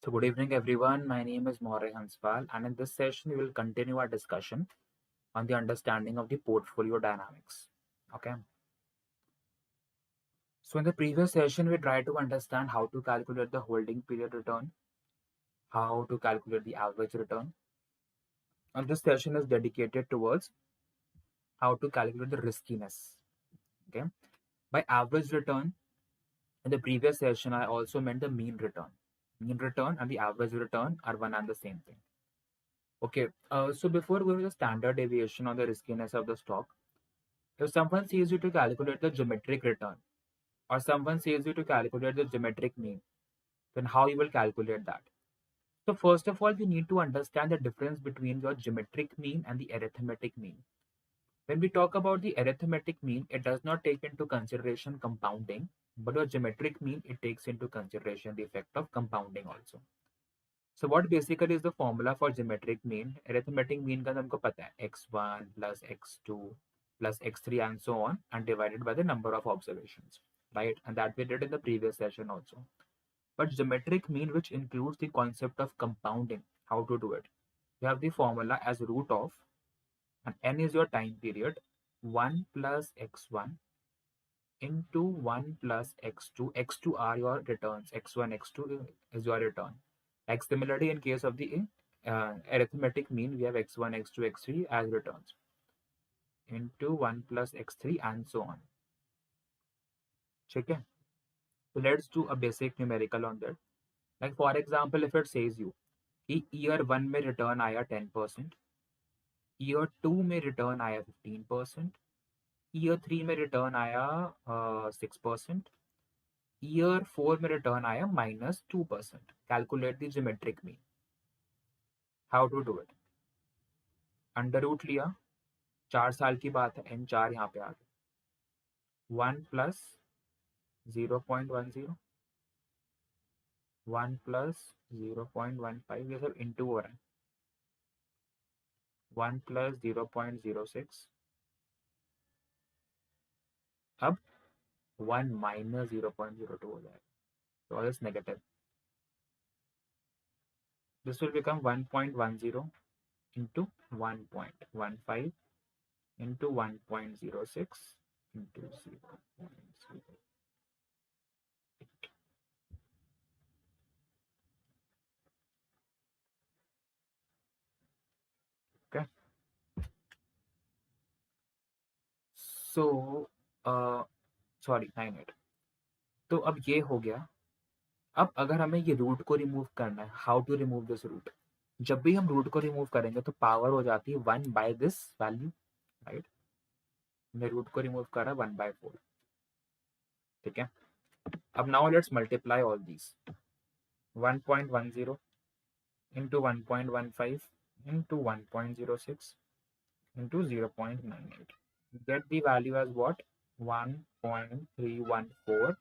So, good evening, everyone. My name is Maurya Hanspal, and in this session, we will continue our discussion on the understanding of the portfolio dynamics. Okay. So, in the previous session, we tried to understand how to calculate the holding period return, how to calculate the average return, and this session is dedicated towards how to calculate the riskiness. Okay. By average return, in the previous session, I also meant the mean return. Mean return and the average return are one and the same thing. Okay, so before going to the standard deviation on the riskiness of the stock, if someone says you to calculate the geometric return or someone says you to calculate the geometric mean, then how you will calculate that? So first of all, we need to understand the difference between your geometric mean and the arithmetic mean. When we talk about the arithmetic mean, it does not take into consideration compounding, but your geometric mean, it takes into consideration the effect of compounding also. So what basically is the formula for geometric mean? Arithmetic mean का हमको पता है x1 plus x2 plus x3 and so on and divided by the number of observations, right? And that we did in the previous session also. But geometric mean, which includes the concept of compounding, how to do it? You have the formula as root of, and n is your time period, 1 plus x1 into 1 plus x2. x2 are your returns. x1, x2 is your return. Like similarly, in case of the arithmetic mean, we have x1, x2, x3 as returns into 1 plus x3 and so on. Okay. So let's do a basic numerical on that. Like for example, if it says you कि year 1 में return आया 10%, year 2 में return आया 15%, year 3 में return आया 6%, year 4 में return आया -2%. Calculate the geometric mean. How to do it? Under root लिया, 4 साल की बात है, n4 यहाँ पे आ गया, 1 प्लस 0.10, 1 प्लस 0.15, ये सब इंटू हो रहा है, 1 प्लस 0.06, अब 1 माइनस 0.02 हो जाएगा, so this negative. This will become 1.10 into 1.15 into 1.06 into 0.08. Okay. So, sorry 98. तो अब ये हो गया. अब अगर हमें ये रूट को रिमूव करना है, how to remove this root? जब भी हम रूट को रिमूव करेंगे तो पावर हो जाती है 1 बाय दिस वैल्यू, राइट? मैं रूट को रिमूव कर रहा 1/4. ठीक है. अब now let's multiply all these. 1.10 into 1.15 into 1.06 into 0.98. Get the value as what? 1.314,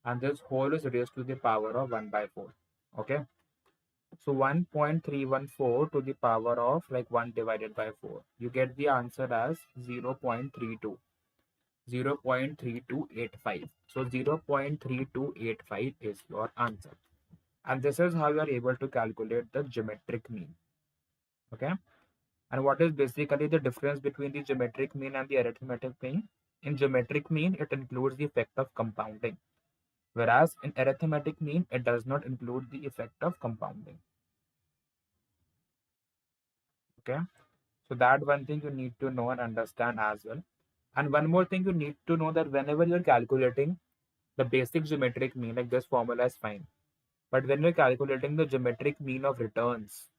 and this whole is raised to the power of 1/4. Okay. So 1.314 to the power of like 1 divided by 4. You get the answer as 0.32. 0.3285. So 0.3285 is your answer. And this is how you are able to calculate the geometric mean. Okay. And what is basically the difference between the geometric mean and the arithmetic mean? In geometric mean, it includes the effect of compounding. Whereas in arithmetic mean, it does not include the effect of compounding. Okay. So that one thing you need to know and understand as well. And one more thing you need to know, that whenever you're calculating the basic geometric mean, like this formula is fine. But when you're calculating the geometric mean of returns,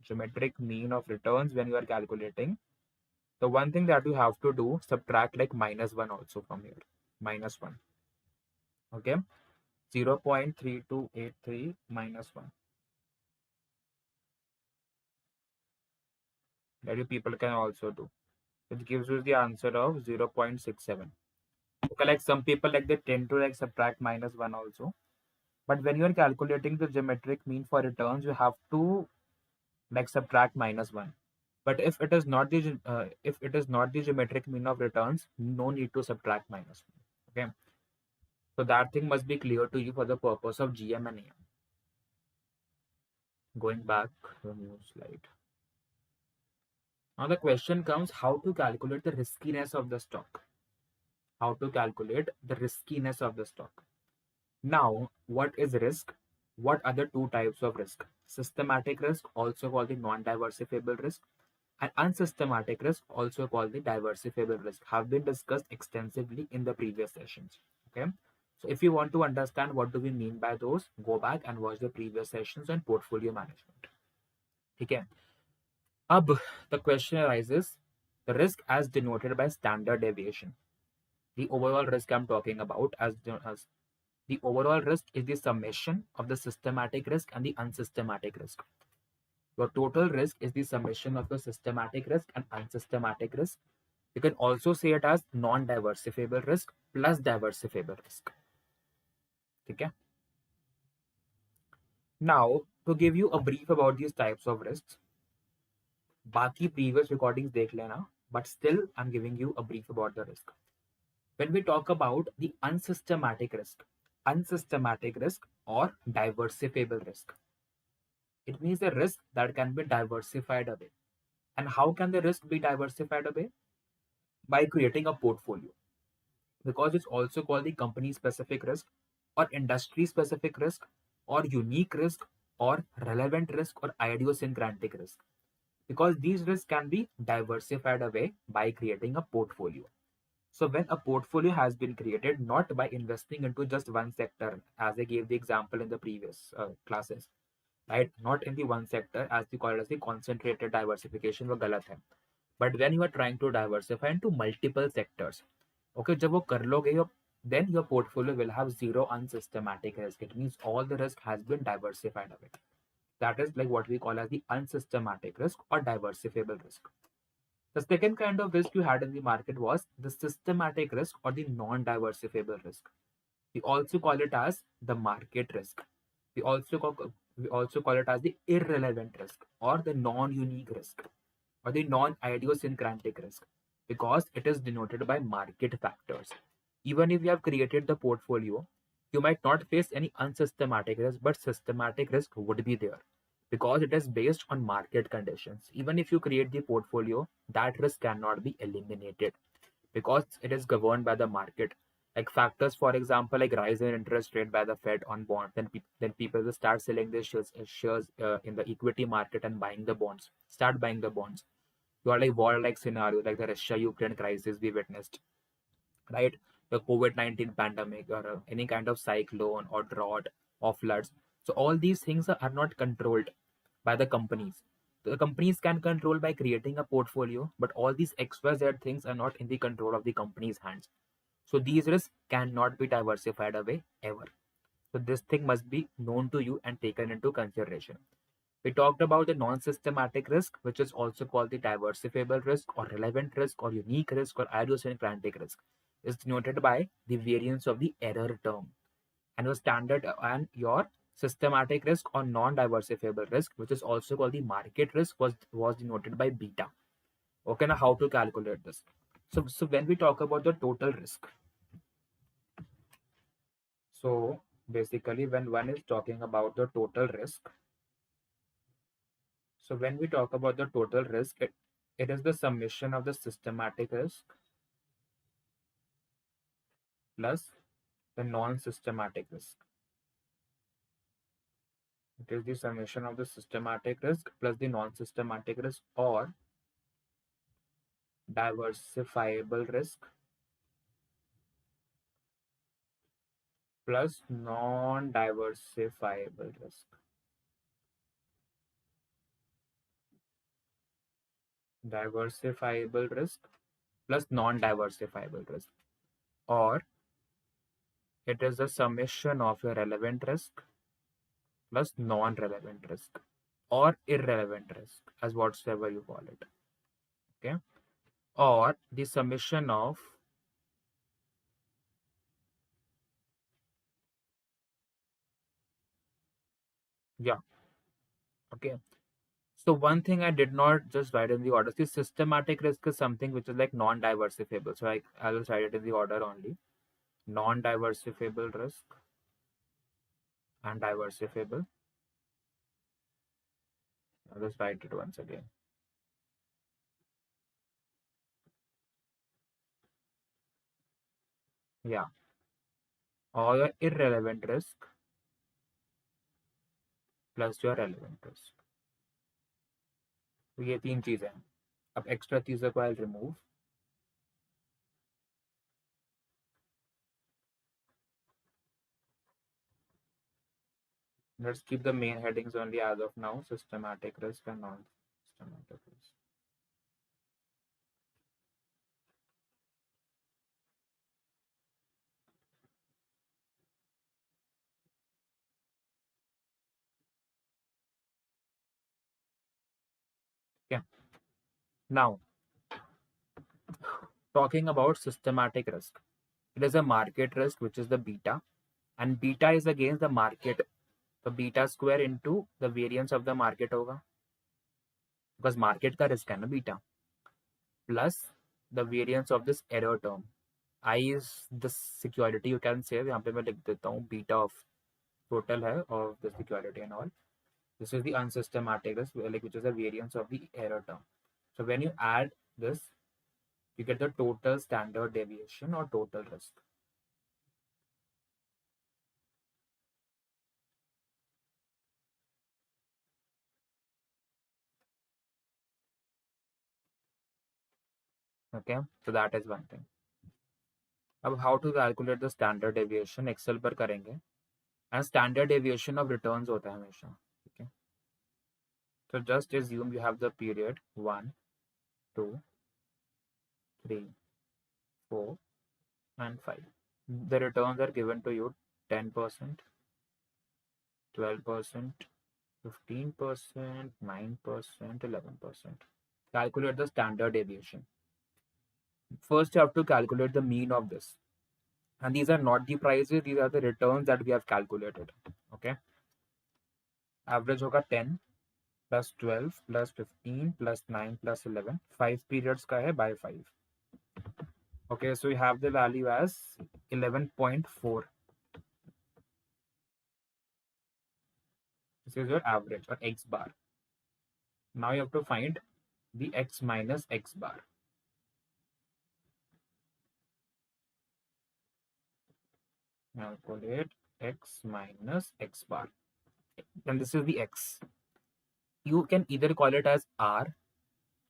when you are calculating, the one thing that you have to do, subtract like -1 also from here. -1. Okay. 0.3283 -1. That you people can also do. It gives you the answer of 0.67. Okay, like some people like they tend to like subtract -1 also. But when you are calculating the geometric mean for returns, you have to like subtract -1. But if it is not the geometric mean of returns, no need to subtract -1. Okay. So that thing must be clear to you for the purpose of GM and AM. Going back to the new slide. Now the question comes how to calculate the riskiness of the stock. How to calculate the riskiness of the stock. Now, what is risk? What are the two types of risk? Systematic risk, also called the non-diversifiable risk, and unsystematic risk, also called the diversifiable risk, have been discussed extensively in the previous sessions. Okay. So if you want to understand what do we mean by those, go back and watch the previous sessions on portfolio management. Okay. Ab, the question arises, the risk as denoted by standard deviation. The overall risk I'm talking about as the overall risk is the summation of the systematic risk and the unsystematic risk. Your total risk is the summation of the systematic risk and unsystematic risk. You can also say it as non-diversifiable risk plus diversifiable risk. Okay. Now, to give you a brief about these types of risks, बाकी previous recordings देख लेना, but still I'm giving you a brief about the risk. When we talk about the unsystematic risk or diversifiable risk, it means a risk that can be diversified away. And how can the risk be diversified away? By creating a portfolio. Because it's also called the company specific risk or industry specific risk or unique risk or relevant risk or idiosyncratic risk. Because these risks can be diversified away by creating a portfolio. So when a portfolio has been created, not by investing into just one sector, as I gave the example in the previous classes, right? Not in the one sector, as we call it as the concentrated diversification, वो गलत है. But when you are trying to diversify into multiple sectors, okay, जब वो कर लोगे, then your portfolio will have zero unsystematic risk. It means all the risk has been diversified away. That is like what we call as the unsystematic risk or diversifiable risk. The second kind of risk you had in the market was the systematic risk or the non-diversifiable risk. We also call it as the market risk. We also call it as the irrelevant risk or the non-unique risk or the non-idiosyncratic risk because it is denoted by market factors. Even if you have created the portfolio, you might not face any unsystematic risk, but systematic risk would be there because it is based on market conditions. Even if you create the portfolio, that risk cannot be eliminated because it is governed by the market. Like factors, for example, like rise in interest rate by the Fed on bonds, then people will start selling their shares in the equity market and buying the bonds. Start buying the bonds. You are like war-like scenario, like the Russia-Ukraine crisis we witnessed, right? The COVID-19 pandemic or any kind of cyclone or drought or floods. So all these things are not controlled by the companies. The companies can control by creating a portfolio, but all these XYZ things are not in the control of the company's hands. So these risks cannot be diversified away ever. So this thing must be known to you and taken into consideration. We talked about the non-systematic risk, which is also called the diversifiable risk or relevant risk or unique risk or idiosyncratic risk. Is denoted by the variance of the error term. And your standard and your systematic risk or non-diversifiable risk, which is also called the market risk, was denoted by beta. Okay, now how to calculate this? So when we talk about the total risk, so basically when one is talking about the total risk, so when we talk about the total risk, it is the summation of the systematic risk plus the non-systematic risk. It is the summation of the systematic risk plus the non-systematic risk or diversifiable risk plus non-diversifiable risk. Diversifiable risk plus non-diversifiable risk. Or it is the summation of your relevant risk plus non-relevant risk or irrelevant risk, as whatsoever you call it. Okay. Or the summation of yeah. Okay. So one thing I did not just write in the order. See, systematic risk is something which is like non-diversifiable. So I will write it in the order only. Non-diversifiable risk and diversifiable. I'll just write it once again. Yeah, or your irrelevant risk plus your relevant risk. तो ये तीन चीजें हैं. अब extra चीजों को I remove. Let's keep the main headings only as of now: systematic risk and non-systematic risk. Okay. Now, talking about systematic risk, it is a market risk which is the beta, and beta is against the market. So beta square into the variance of the market होगा, because market का risk है ना beta, plus the variance of this error term. I is the security, you can say. यहाँ पे मैं लिख देता हूँ beta of total है of the security and all. This is the unsystematic risk, like which is the variance of the error term. So when you add this, you get the total standard deviation or total risk. Okay, so that is one thing. अब how to calculate the standard deviation Excel पर करेंगे. And standard deviation of returns होता है हमेशा. Okay, so just assume you have the period 1, 2, 3, 4 and 5. The returns are given to you: 10%, 12%, 15%, 9%, 11%. Calculate the standard deviation. First, you have to calculate the mean of this. And these are not the prices, these are the returns that we have calculated. Okay. Average होगा 10 plus 12 plus 15 plus 9 plus 11. 5 periods का है by 5. Okay, so you have the value as 11.4. This is your average or X bar. Now you have to find the X minus X bar. Calculate X minus X bar. And this is the X. You can either call it as R,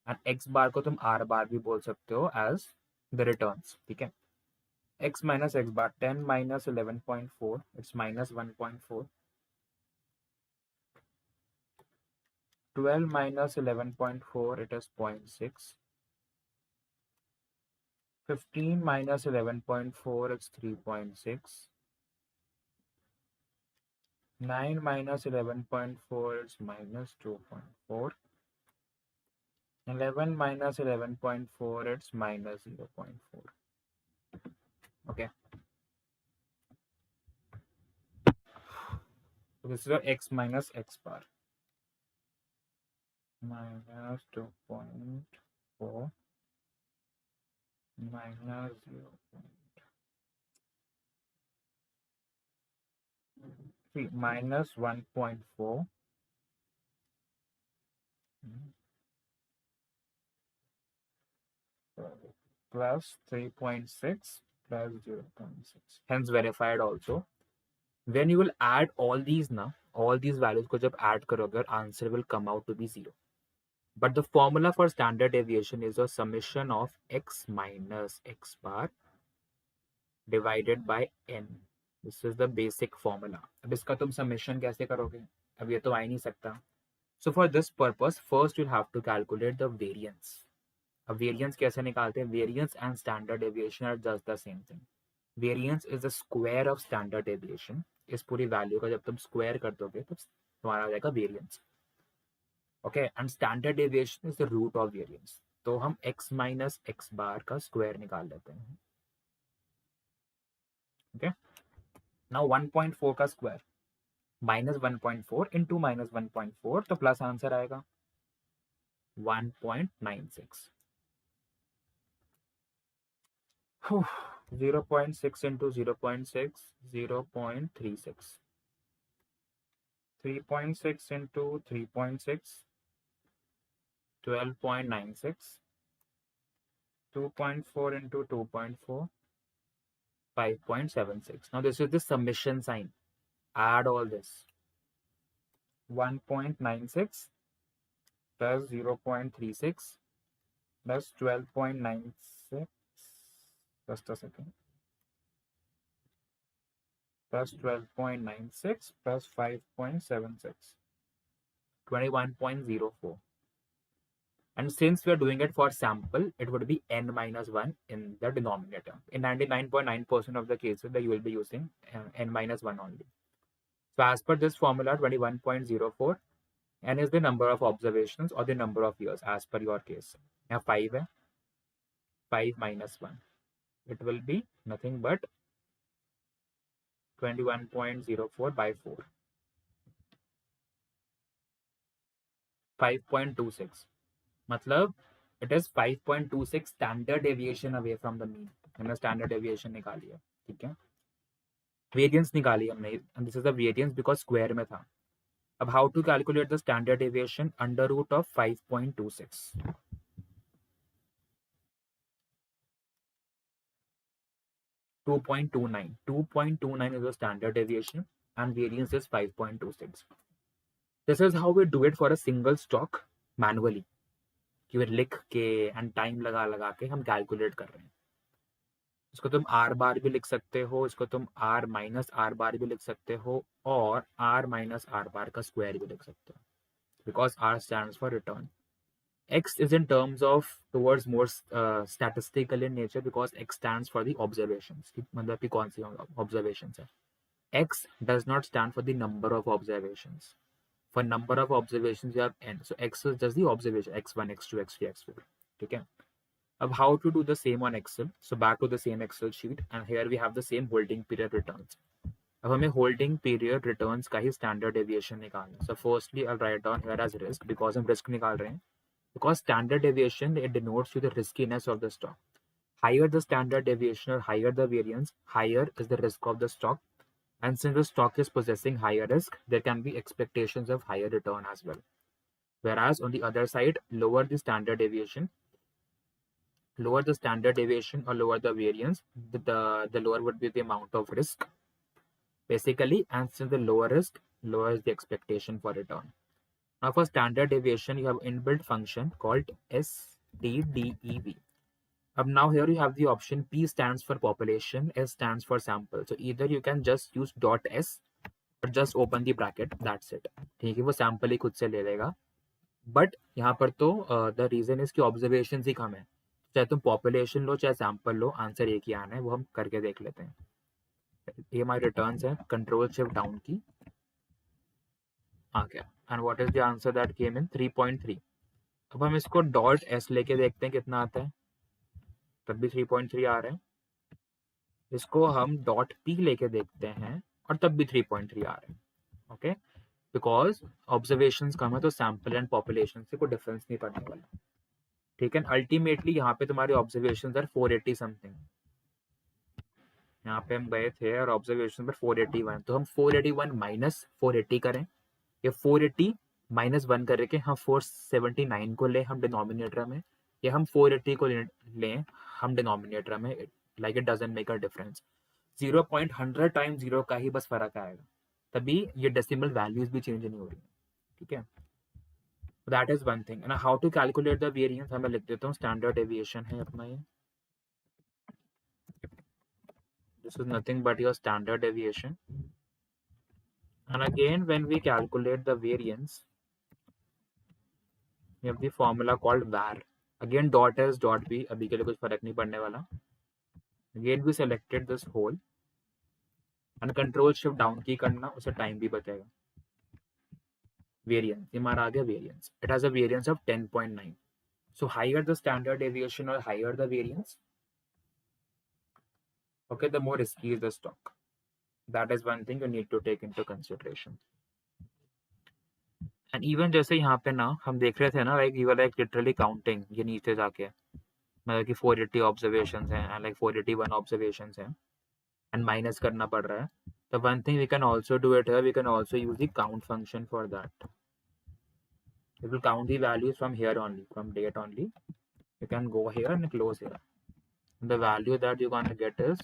and X bar को तुम R bar भी बोल सकते हो as the returns. ठीक है. X minus X bar, 10 minus 11.4, it's minus 1.4. 12 minus 11.4, it is 0.6. 15 minus 11.4, it's 3.6. 9 minus 11.4, it's minus 2.4. 11 minus 11.4, it's minus 0.4. Okay. So this is your X minus X bar. Minus 2.4 minus 0.3 minus 1.4 plus 3.6 plus 0.6. Hence verified also. When you will add all these now, all these values को जब add करोगे, answer will come out to be 0. But the formula for standard deviation is a summation of X minus X bar divided by N. This is the basic formula. अब इसका तुम summation कैसे करोगे? अब ये तो आ ही नहीं सकता. So for this purpose, first you'll have to calculate the variance. अब variance कैसे निकालते हैं? Variance and standard deviation are just the same thing. Variance is the square of standard deviation. इस पूरी वैल्यू का जब तुम स्क्वायर कर दोगे तो तुम्हारा आ जाएगा variance. Okay, and standard deviation is the root of variance. तो हम x माइनस एक्स बार का स्क्वायर निकाल लेते हैं. ओके, नाउ 1.4 का स्क्वायर माइनस 1.4 इंटू माइनस 1.4, तो प्लस आंसर आएगा 1.96. 0.6 into 0.6, 0.36. 3.6 into 3.6, 12.96, 2.4 into 2.4, 5.76. Now this is the summation sign. Add all this. 1.96 plus 0.36 plus 12.96, just a second, plus 12.96 plus 5.76, 21.04. And since we are doing it for sample, it would be n minus 1 in the denominator. In 99.9% of the cases that you will be using n minus 1 only. So as per this formula, 21.04, n is the number of observations or the number of years as per your case. Now 5 hai, 5 minus 1. It will be nothing but 21.04 by 4. 5.26. मतलब it is 5.26 standard deviation away from the mean. हमने standard deviation निकाली है, ठीक है. Variance निकाली हमने, and this is the variance because square में था. अब how to calculate the standard deviation? Under root of 5.26. 2.29. 2.29 is the standard deviation and variance is 5.26. This is how we do it for a single stock manually. कि वे लिख के and time लगा लगा के हम कैलकुलेट कर रहे हैं. इसको तुम आर बार भी लिख सकते हो, इसको तुम आर माइनस आर बार भी लिख सकते हो, और आर माइनस आर बार का स्क्वायर भी लिख सकते हो, because R stands for return. X is in terms of towards more statistical in nature because X stands for the observations. मतलब कि कौन सी observations है. X does not stand for the number of observations. For number of observations you have n. So X is just the observation, x1, x2, x3, x4. ठीक है. अब how to do the same on Excel? So back to the same Excel sheet and here we have the same holding period returns. अब हमें holding period returns का ही standard deviation निकालना. So firstly I'll write down here as risk because हम risk निकाल रहे हैं. Because standard deviation, it denotes you the riskiness of the stock. Higher the standard deviation or higher the variance, higher is the risk of the stock. And since the stock is possessing higher risk, there can be expectations of higher return as well. Whereas on the other side, lower the standard deviation or lower the variance, the lower would be the amount of risk, basically. And since the lower risk, lower is the expectation for return. Now for standard deviation, you have inbuilt function called STDEV. Now here you have the option P stands for population, S stands for sample. So either you can just use dot S or just open the bracket, that's it. ठीक है, वो sample ही खुद से ले लेगा. But यहाँ पर तो the reason is कि observations ही कम है. चाहे तुम population लो चाहे sample लो, आंसर एक ही आना है, वो हम करके देख लेते हैं. ये हमारे returns है, control shift down की आ गया. And what is the answer that came in? 3.3. अब हम इसको डॉट एस लेके देखते हैं कितना आता है, तब भी 3.3 आ रहा है. इसको हम डॉट पी लेके देखते हैं और तब भी 3.3 आ रहा है. ओके, बिकॉज ऑब्जर्वेशंस कम है तो सैंपल एंड पॉपुलेशन से कोई डिफरेंस नहीं पड़ने वाला. ठीक है. अल्टीमेटली यहाँ पे तुम्हारे ऑब्जर्वेशंस आर 480 समथिंग. यहाँ पे हम गए थे और ऑब्जर्वेशन पर 481, तो हम 481 माइनस 480 करें, या 480 माइनस 1 करके हम 479 को लें हम डिनोमिनेटर में, या हम 480 को लें हम डिनोमिनेटर में. Like it doesn't make a difference. 0.100 time 0 का ही बस फर्क आएगा, तभी ये डेसिमल वैल्यूज भी चेंज नहीं हो रही. ठीक है. That is one thing. And how to calculate the variance, मैं लिख देता हूँ. स्टैंडर्ड डेविएशन है अपना ये. This is nothing but your standard deviation. And again, when we calculate the variance, we have the formula called var. Again, dot s dot b, अभी के लिए कुछ फर्क नहीं पड़ने वाला. Again, we selected this whole and control shift down की करना, उसे टाइम भी बचेगा. Variance, ये हमारा आ गया variance. It has a variance of 10.9. So higher the standard deviation or higher the variance, okay, the more risky is the stock. That is one thing you need to take into consideration. And even जैसे यहाँ पे ना हम देख रहे थे ना, like you were like literally counting ये नीचे जाके, मतलब कि 480 observations हैं and like 481 observations हैं and minus करना पड़ रहा है. The one thing we can also do it here, we can also use the count function for that. It will count the values from here only, from date only. You can go here and close here. The value that you're gonna get is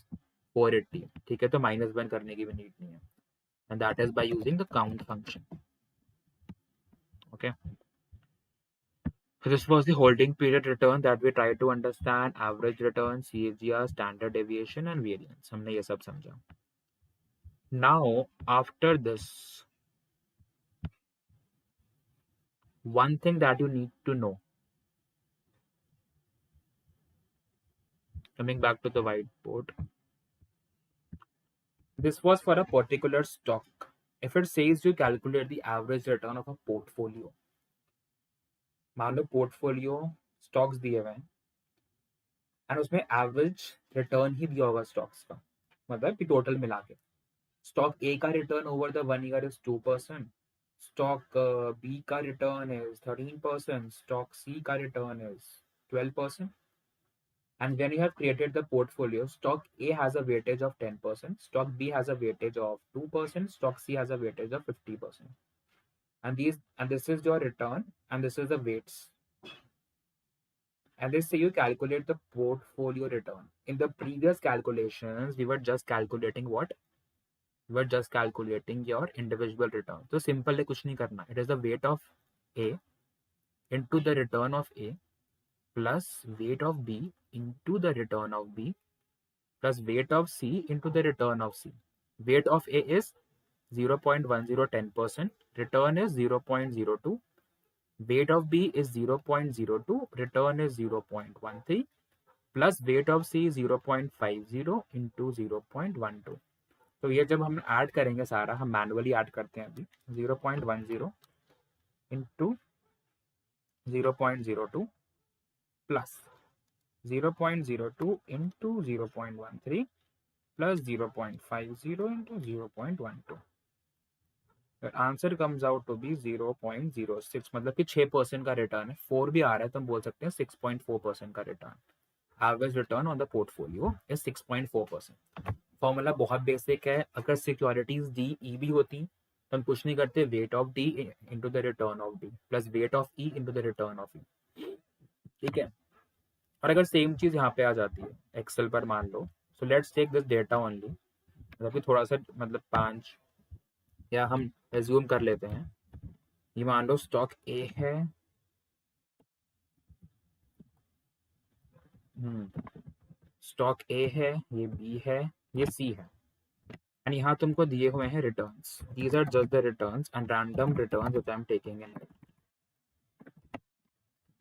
480. ठीक है, तो -1 करने की भी need नहीं है. And that is by using the count function. Okay. So this was the holding period return that we try to understand average return, CAGR, standard deviation, and variance. हमने ये सब समझा. Now after this, one thing that you need to know. Coming back to the whiteboard. This was for a particular stock. If it says you calculate the average return of a portfolio, मान लो portfolio stocks दिए हुए हैं and उसमें average return ही दिया होगा stocks का, मतलब कि total मिला के stock A का return over the 1 year is 2%, stock B का return is 13%, stock C का return is 12%. And when you have created the portfolio, stock A has a weightage of 10%, stock B has a weightage of 2%, stock C has a weightage of 50%. And this is your return, and this is the weights. And they say you calculate the portfolio return. In the previous calculations, we were just calculating what? We were just calculating your individual return. So simple है, कुछ नहीं करना. It is the weight of A into the return of A plus weight of B into the return of B plus weight of C into the return of C. Weight of A is 0.1010%, return is 0.02, weight of B is 0.02, return is 0.13, plus weight of C 0.50 into 0.12. तो ये जब हम add करेंगे सारा, हम manually add करते हैं अभी. 0.10 into 0.02 plus 0.02 into 0.13 plus 0.50 into 0.12. The answer comes out to be 0.06. मतलब कि 6% का रिटर्न है. 4 भी आ रहा है तो हम बोल सकते हैं 6.4% का return. Average return on the portfolio is 6.4%. Formula बहुत बेसिक है. अगर सिक्योरिटीज डी ई भी होती तो हम कुछ नहीं करते, weight of D into the return of D plus weight of E into the return of E. ठीक है. और अगर सेम चीज यहाँ पे आ जाती है एक्सेल पर मान लो, so let's take this data only. मतलब कि थोड़ा सा मतलब 5 या हम एज्यूम कर लेते हैं. ये मान लो स्टॉक ए है, स्टॉक ए है, ये बी है, ये सी है. एंड यहाँ तुमको दिए हुए हैं returns. These are just the returns and random returns that I am taking in.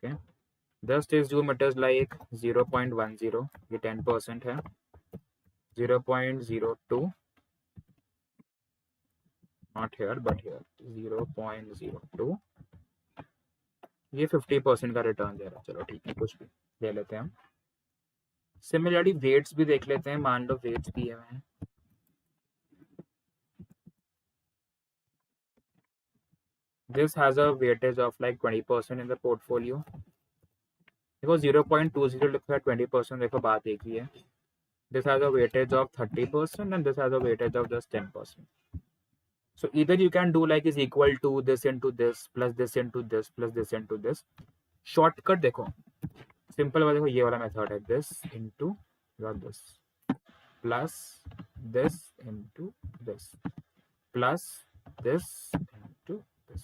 Okay, just assume it is like 0.10, ये 10% है. 0.02, not here but here, 0.02, ये 50% का रिटर्न दे रहा है. चलो ठीक है, कुछ भी ले लेते हैं हम. सिमिलरली वेट्स भी देख लेते हैं. मान लो वेट्स दिए हुए हैं. This has a weightage of like 20% in the portfolio. देखो 0.20 लिखा है, 20% देखो बात एक ही है. This has a weightage of 30% and this has a weightage of just 10%. So either you can do like is equal to this into this plus this into this plus this into this. Shortcut देखो, simple वाला देखो, ये वाला method है. this into this plus this into this plus this into this.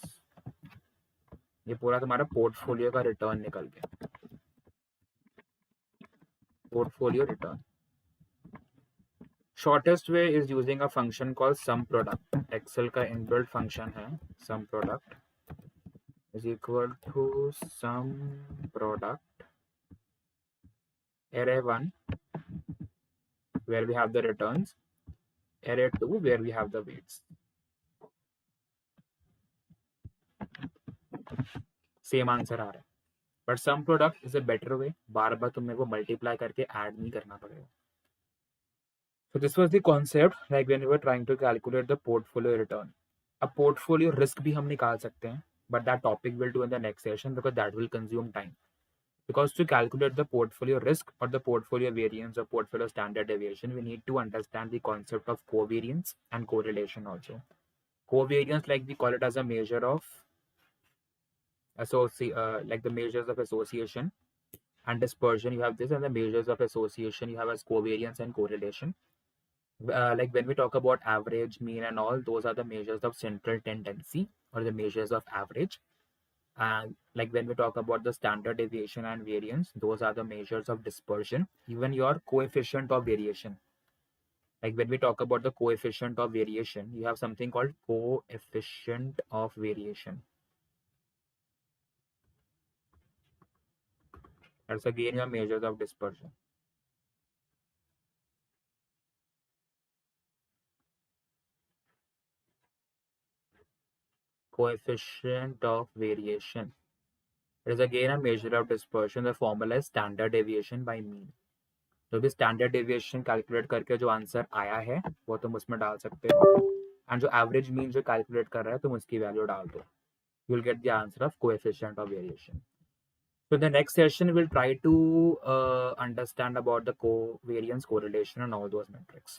ये पूरा तुम्हारा portfolio का रिटर्न निकल गया. Portfolio return. Shortest way is using a function called sum product. Excel का इनबिल्ट फंक्शन है sum product is equal to sum product array 1 where we have the returns, array 2 where we have the weights. Same answer आ रहा है, but sum product is a better way. बार बार तुम्हें वो multiply करके add नहीं करना पड़ेगा. So this was the concept, like when we were trying to calculate the portfolio return. अब portfolio risk भी हम निकाल सकते हैं, but that topic we'll do in the next session because that will consume time. Because to calculate the portfolio risk or the portfolio variance or portfolio standard deviation, we need to understand the concept of covariance and correlation also. Covariance, like we call it as a measure of like the measures of association and dispersion, you have this, and the measures of association you have as covariance and correlation. Like when we talk about average, mean, and all, those are the measures of central tendency or the measures of average. And like when we talk about the standard deviation and variance, those are the measures of dispersion. Even your coefficient of variation. Like when we talk about the coefficient of variation, you have something called coefficient of variation. That's again your measures of dispersion. Coefficient of variation. It is again a measure of dispersion. The formula is standard deviation by mean. जो भी standard deviation calculate करके जो answer आया है वो तुम उसमें डाल सकते हो, एंड जो एवरेज मीन जो कैलकुलेट कर रहा है तुम उसकी वैल्यू डाल दो. You will get the answer of coefficient of variation. So the next session we'll try to understand about the covariance, correlation, and all those metrics.